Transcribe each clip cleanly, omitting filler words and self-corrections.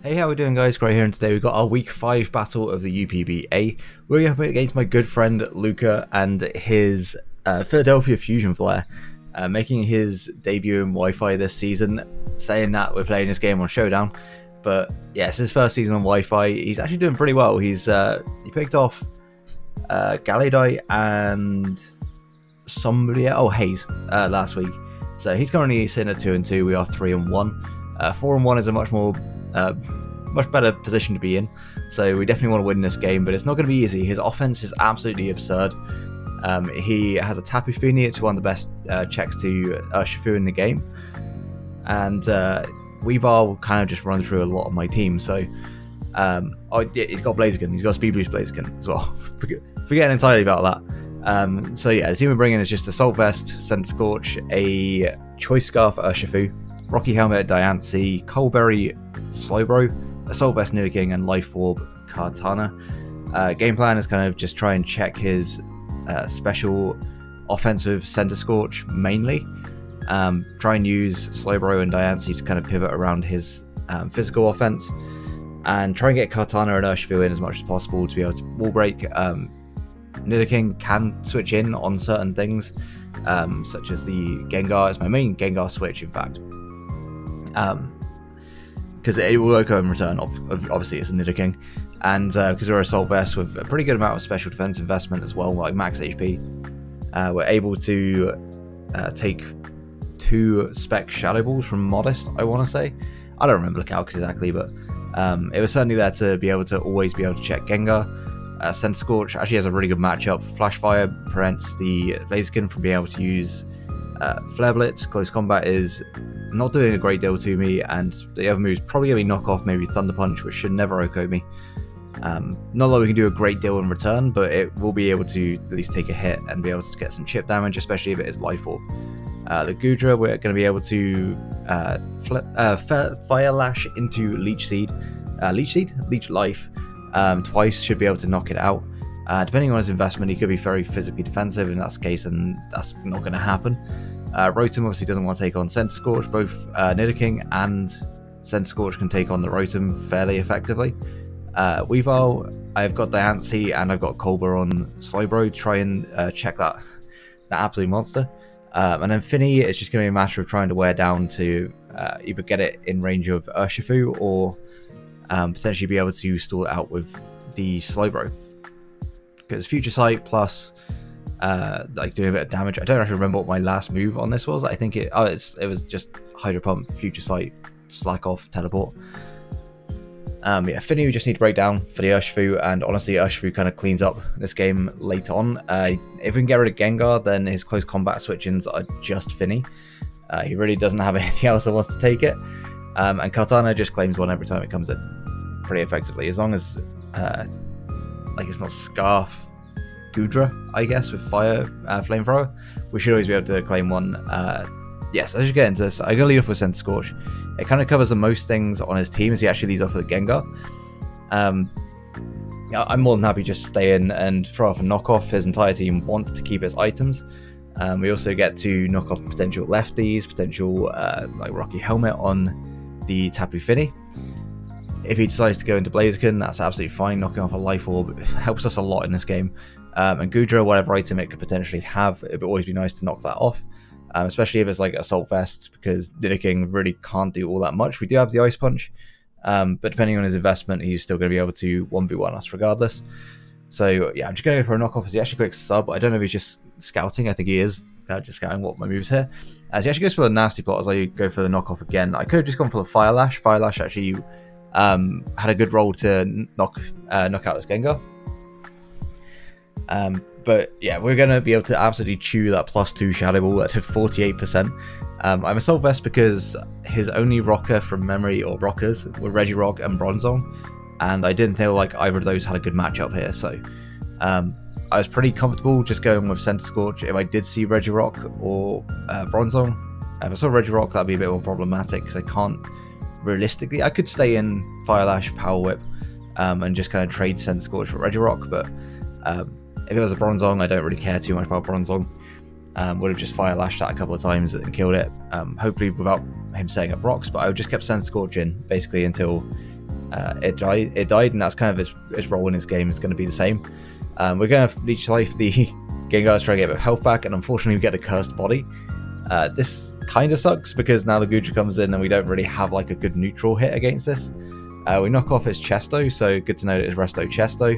Hey, how we doing, guys? Great here, and today we've got our week 5 battle of the UPBA. We're up against my good friend Luca and his Philadelphia Fusion Flare, making his debut in Wi-Fi this season. Saying that we're playing this game on Showdown, but yeah, it's his first season on Wi-Fi. He's actually doing pretty well. He picked off Galladite and somebody Hayes last week, so he's currently sitting at 2-2. We are 3-1. 4-1 is a much better position to be in, so we definitely want to win this game, but it's not going to be easy. His offense is absolutely absurd. He has a Tapu Fini. It's one of the best checks to URSHIFU in the game, and Weaver will kind of just run through a lot of my team. So he's got Blaziken, he's got Speed Boost Blaziken as well. Forgetting entirely about that. So yeah, the team we're bringing is just Assault Vest, Scent Scorch, a Choice Scarf URSHIFU, Rocky Helmet Diancie, Coalberry Slowbro, Assault Vest Nidoking, and Life Orb Kartana. Game plan is kind of just try and check his special offensive Center Scorch mainly. Try and use Slowbro and Diancie to kind of pivot around his physical offense, and try and get Kartana and URSHIFU in as much as possible to be able to wall break. Nidoking can switch in on certain things, such as the Gengar. It's my main Gengar switch, in fact. Because it will go in return. Obviously, it's a Nidoking, and because we're Assault Vest with a pretty good amount of special defense investment as well, like max HP, we're able to take 2 Spec Shadow Balls from Modest. I want to say, I don't remember the calcs exactly, but it was certainly there to be able to always be able to check Gengar. Scent Scorch actually has a really good matchup. Flash Fire prevents the Blaziken from being able to use Flare Blitz. Close Combat is not doing a great deal to me, and the other moves probably going to be Knock Off, maybe Thunder Punch, which should never OHKO me. Not that we can do a great deal in return, but it will be able to at least take a hit and be able to get some chip damage, especially if it is Life Orb. The Goodra, we're going to be able to Fire Lash into Leech Life twice, should be able to knock it out. Depending on his investment, he could be very physically defensive. In that case, and that's not going to happen. Rotom obviously doesn't want to take on Scent Scorch. Both Nidoking and Scent Scorch can take on the Rotom fairly effectively. Weavile, I've got Diancie and I've got Colbur on Slowbro to try and check that absolute monster. And then Finny, it's just going to be a matter of trying to wear down to either get it in range of URSHIFU or potentially be able to stall it out with the Slowbro. Because Future Sight plus like doing a bit of damage. I don't actually remember what my last move on this was. I think it was just Hydro Pump, Future Sight, Slack Off, Teleport. Yeah, Finny we just need to break down for the URSHIFU, and honestly URSHIFU kind of cleans up this game later on. If we can get rid of Gengar, then his close combat switch-ins are just Finny. He really doesn't have anything else that wants to take it. And Kartana just claims one every time it comes in pretty effectively, as long as it's not Scarf Goodra, I guess, with Fire Flamethrower. We should always be able to claim one. Yes, I should get into this. I'm going to lead off with Scent Scorch. It kind of covers the most things on his team as he actually leads off with Gengar. I'm more than happy just stay in and throw off a knockoff. His entire team wants to keep its items. We also get to knock off potential lefties, potential like Rocky Helmet on the Tapu Fini. If he decides to go into Blaziken, that's absolutely fine. Knocking off a Life Orb helps us a lot in this game. And Goodra, whatever item it could potentially have, it would always be nice to knock that off. Especially if it's like Assault Vest, because Nidoking really can't do all that much. We do have the Ice Punch, but depending on his investment, he's still going to be able to 1v1 us regardless. So yeah, I'm just going to go for a knockoff as he actually clicks sub. I don't know if he's just scouting. I think he is just scouting what my moves here. As he actually goes for the Nasty Plot as I go for the knockoff again. I could have just gone for the Fire Lash. Fire Lash actually had a good roll to knock out this Gengar. But yeah, we're going to be able to absolutely chew that +2 Shadow Ball to 48%. I'm Assault Vest because his only rocker from memory, or rockers, were Regirock and Bronzong, and I didn't feel like either of those had a good matchup here, so I was pretty comfortable just going with Center Scorch. If I did see Regirock or Bronzong, if I saw Regirock, that'd be a bit more problematic because I can't realistically. I could stay in Fire Lash, Power Whip, and just kind of trade Center Scorch for Regirock, but if it was a Bronzong, I don't really care too much about Bronzong. Would have just Fire Lashed that a couple of times and killed it, hopefully without him setting up rocks, but I would just kept Center Scorch in basically until it died, and that's kind of his role in this game is going to be the same. We're going to leech life the Gengar to try to get a bit of health back, and unfortunately we get a cursed body. This kind of sucks because now the Goodra comes in and we don't really have like a good neutral hit against this. We knock off his Chesto, so good to know that it's Resto Chesto.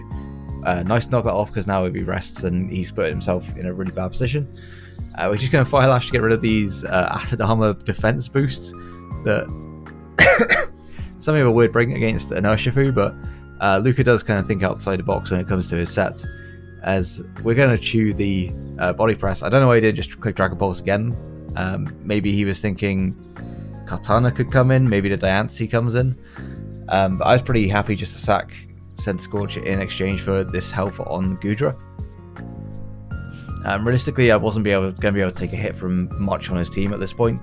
Nice to knock that off because now if he rests and he's put himself in a really bad position. We're just going to Fire Lash to get rid of these Acid Armor defense boosts that something of a weird bring against an URSHIFU, but Luca does kind of think outside the box when it comes to his sets, as we're going to chew the body press. I don't know why he didn't just click Dragon Pulse again. Maybe he was thinking Kartana could come in, maybe the Diancie comes in. But I was pretty happy just to sack Scent Scorch in exchange for this health on Goodra. Realistically, I wasn't going to be able to take a hit from much on his team at this point.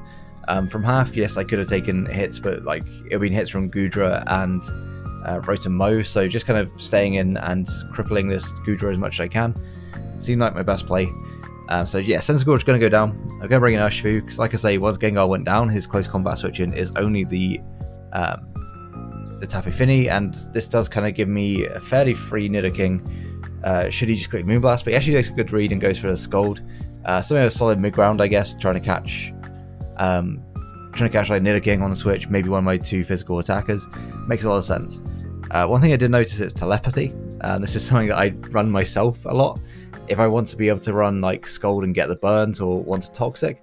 From half, yes, I could have taken hits, but like it would have been hits from Goodra and Rotom, so just kind of staying in and crippling this Goodra as much as I can seemed like my best play. So yeah, Scent Scorch is going to go down. I'm going to bring in URSHIFU, because like I say, once Gengar went down, his close combat switching is only the Tapu Fini, and this does kind of give me a fairly free Nidoking. Should he just click Moonblast, but he actually takes a good read and goes for a Scold. Something of a solid mid-ground, I guess, trying to catch like Nidoking on the switch, maybe one of my 2 physical attackers. Makes a lot of sense. One thing I did notice is telepathy. This is something that I run myself a lot if I want to be able to run like Scold and get the burns, or want to Toxic.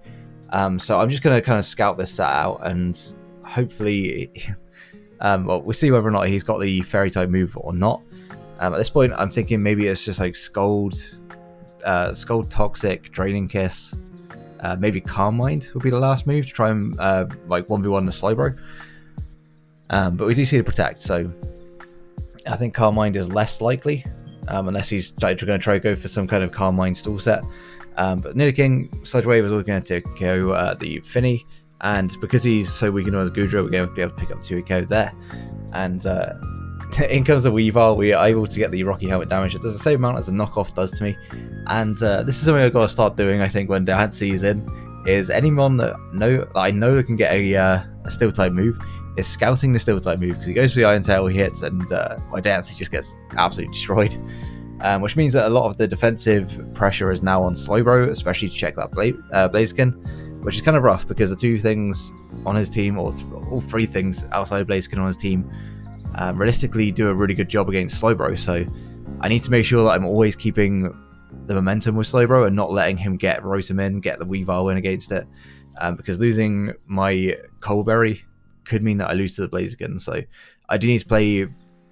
So I'm just going to kind of scout this set out, and hopefully well, we'll see whether or not he's got the Fairy type move or not. At this point, I'm thinking maybe it's just like Scold, Toxic, Draining Kiss, maybe Calm Mind would be the last move to try and like 1v1 the Slowbro. But we do see the Protect, so I think Calm Mind is less likely, unless he's going to try to go for some kind of Calm Mind stall set. But Nidoking, Sludge Wave was always going to go the Fini, and because he's so weak in Goodra, we're going to be able to pick up 2 EKO there. And in comes the Weavile, we are able to get the Rocky Helmet damage. It does the same amount as the knockoff does to me. And this is something I've got to start doing, I think, when Diancie is in, is anyone that I know that can get a Steel type move, is scouting the Steel type move, because he goes for the Iron Tail, he hits, and my Diancie just gets absolutely destroyed. Which means that a lot of the defensive pressure is now on Slowbro, especially to check that Blaziken, which is kind of rough, because the 2 things on his team, or all 3 things outside of Blaziken on his team, realistically do a really good job against Slowbro. So I need to make sure that I'm always keeping the momentum with Slowbro and not letting him get Rotom in, get the Weavile in against it, because losing my Coalberry could mean that I lose to the Blaziken. So I do need to play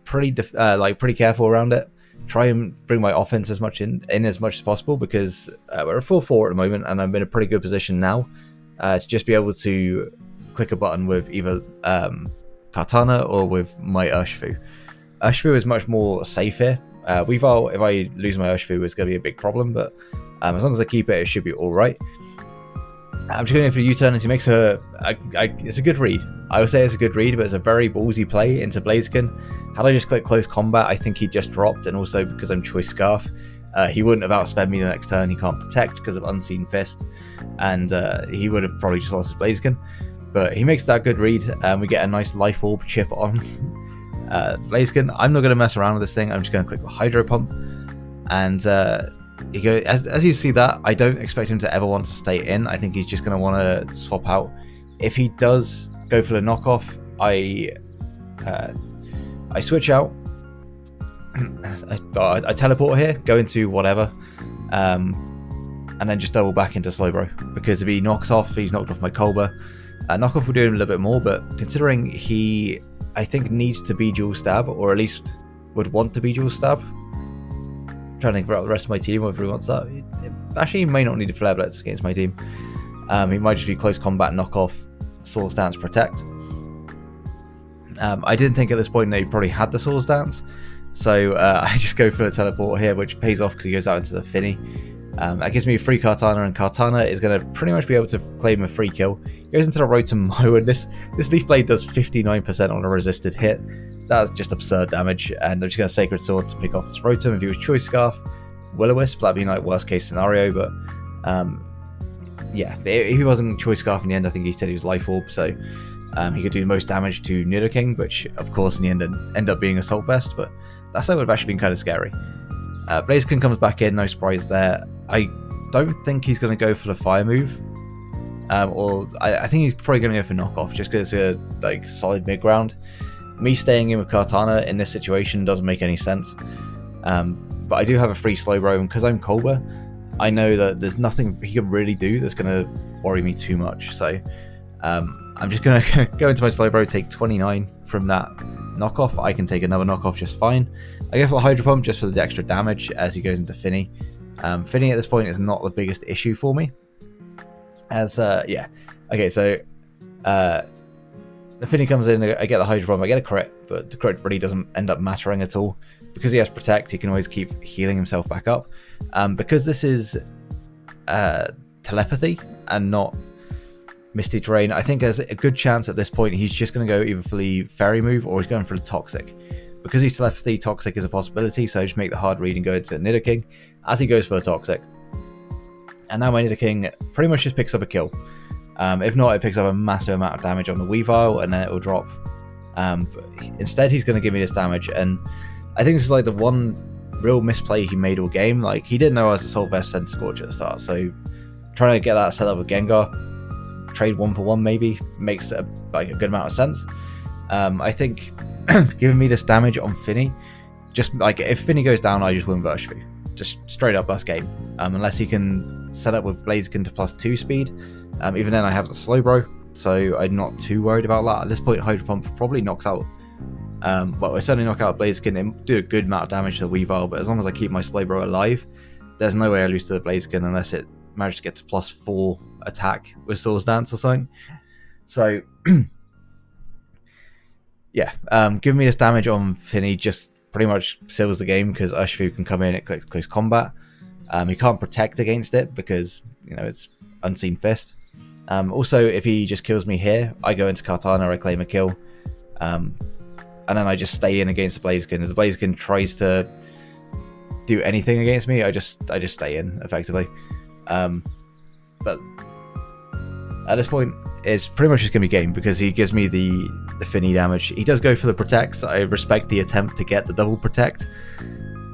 pretty careful around it. Try and bring my offense as much in as much as possible, because we're at 4-4 at the moment, and I'm in a pretty good position now to just be able to click a button with either Kartana or with my URSHIFU. URSHIFU is much more safe here. Weavile, if I lose my URSHIFU, is going to be a big problem, but as long as I keep it, it should be alright. I'm just going to go for a U-turn as he makes it's a good read. I would say it's a good read, but it's a very ballsy play into Blaziken. Had I just clicked Close Combat, I think he just dropped, and also because I'm Choice Scarf, he wouldn't have outsped me the next turn. He can't Protect because of Unseen Fist, and he would have probably just lost his Blaziken. But he makes that good read, and we get a nice Life Orb chip on Blaziken. I'm not going to mess around with this thing. I'm just going to click the Hydro Pump, and he goes, as you see that, I don't expect him to ever want to stay in. I think he's just going to want to swap out. If he does go for the knockoff, I switch out. I teleport here, go into whatever, and then just double back into Slowbro, because if he knocks off, he's knocked off my Colbur. Knockoff will do him a little bit more, but considering he, I think, needs to be dual stab, or at least would want to be dual stab. I'm trying to think about the rest of my team, whether he wants that. Actually, he may not need a Flare Blitz against my team. He might just be Close Combat, Knockoff, Swords Dance, Protect. I didn't think at this point that he probably had the Swords Dance, so I just go for a teleport here, which pays off because he goes out into the Fini. That gives me a free Kartana, and Kartana is going to pretty much be able to claim a free kill. He goes into the Rotom, and this Leaf Blade does 59% on a resisted hit. That's just absurd damage, and I'm just going to Sacred Sword to pick off this Rotom. If he was Choice Scarf, Will-O-Wisp, that'd be like worst case scenario, but yeah, if he wasn't Choice Scarf in the end, I think he said he was Life Orb, so He could do the most damage to Nidoking, which of course in the end end up being Assault Vest, but that would have actually been kind of scary. Blaziken comes back in, no surprise there. I don't think he's going to go for the fire move, or I think he's probably going to go for knockoff just because it's a solid mid ground. Me staying in with Kartana in this situation doesn't make any sense, but I do have a free Slowbro, and because I'm Colbur, I know that there's nothing he can really do that's going to worry me too much. So I'm just going to go into my Slowbro, take 29 from that knockoff. I can take another knockoff just fine. I go for the Hydro Pump just for the extra damage as he goes into Finny. Finny at this point is not the biggest issue for me. As, yeah. Okay, so the Finny comes in, I get the Hydro Pump, I get a crit, but the crit really doesn't end up mattering at all. Because he has Protect, he can always keep healing himself back up. Because this is Telepathy and not Misty Terrain, I think there's a good chance at this point he's just going to go either for the Fairy move or he's going for the Toxic. Because he's Telepathy, Toxic is a possibility, so I just make the hard read and go into Nidoking as he goes for the Toxic. And now my Nidoking pretty much just picks up a kill. If not, it picks up a massive amount of damage on the Weavile, and then it will drop. Instead, he's going to give me this damage, and I think this is like the one real misplay he made all game. Like, he didn't know I was Assault Vest Scent Scorch at the start, so trying to get that set up with Gengar, trade 1-for-1 maybe, makes a good amount of sense. I think giving me this damage on Finny, just like if Finny goes down, I just win URSHIFU. Just straight up last game. Unless he can set up with Blaziken to +2 speed. Even then I have the Slowbro, so I'm not too worried about that. At this point, Hydro Pump probably knocks out, well, I certainly knock out Blaziken and do a good amount of damage to the Weavile, but as long as I keep my Slowbro alive, there's no way I lose to the Blaziken unless it manages to get to +4 attack with Swords Dance or something. So, yeah, giving me this damage on Finny just pretty much seals the game because URSHIFU can come in at close combat. He can't protect against it because, you know, it's Unseen Fist. Also, if he just kills me here, I go into Kartana, I claim a kill, and then I just stay in against the Blaziken. As the Blaziken tries to do anything against me, I just stay in effectively. But at this point, it's pretty much just gonna be game because he gives me the Finny damage. He does go for the Protects. I respect the attempt to get the double Protect.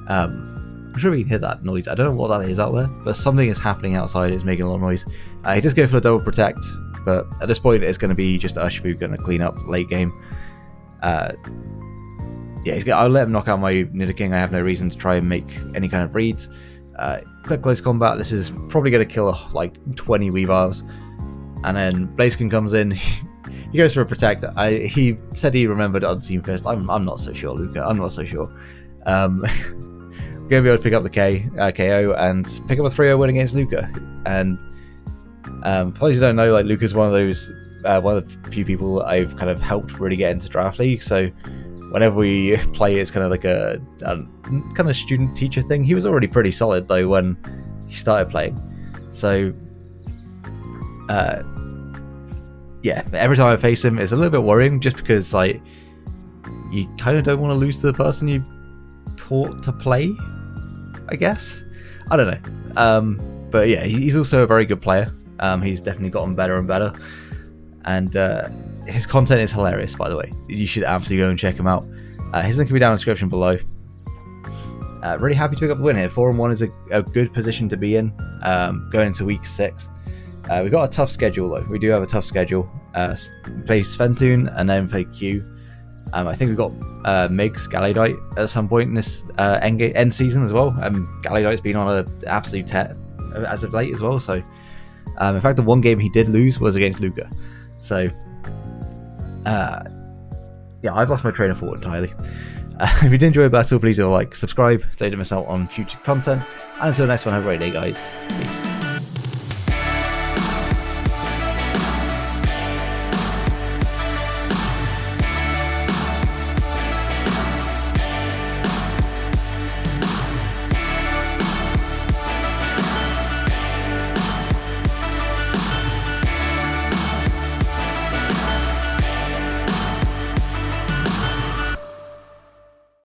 I'm sure we can hear that noise. I don't know what that is out there, but something is happening outside. It's making a lot of noise. He does go for the double Protect, but at this point, it's going to be just URSHIFU going to clean up late game. Yeah, I'll let him knock out my Nidoking. I have no reason to try and make any kind of reads. Click close combat. This is probably going to kill like 20 Weaviles. And then Blaziken comes in. He goes for a Protect. He said he remembered Unseen Fist. I'm not so sure, Luca. I'm not so sure. Going to be able to pick up the KO and pick up a 3-0 win against Luca. And for those who don't know, like, Luca's one of the few people that I've kind of helped really get into Draft League. So whenever we play, it's kind of like a kind of student-teacher thing. He was already pretty solid though when he started playing. So yeah, every time I face him, it's a little bit worrying just because, like, you kind of don't want to lose to the person you taught to play, I guess. I don't know. But yeah, he's also a very good player. He's definitely gotten better and better. And his content is hilarious, by the way. You should absolutely go and check him out. His link will be down in the description below. Really happy to pick up the win here. 4-1 is a good position to be in going into week 6. We've got a tough schedule though. We do have a tough schedule. Play Sventoon and then play Q. I think we've got Migs, Galladite at some point in this end season as well. Galladite's been on an absolute tear as of late as well. So, in fact, the one game he did lose was against Luca. So, yeah, I've lost my train of thought entirely. If you did enjoy the battle, please do like, subscribe so you don't miss out on future content. And until the next one, have a great day, guys. Peace.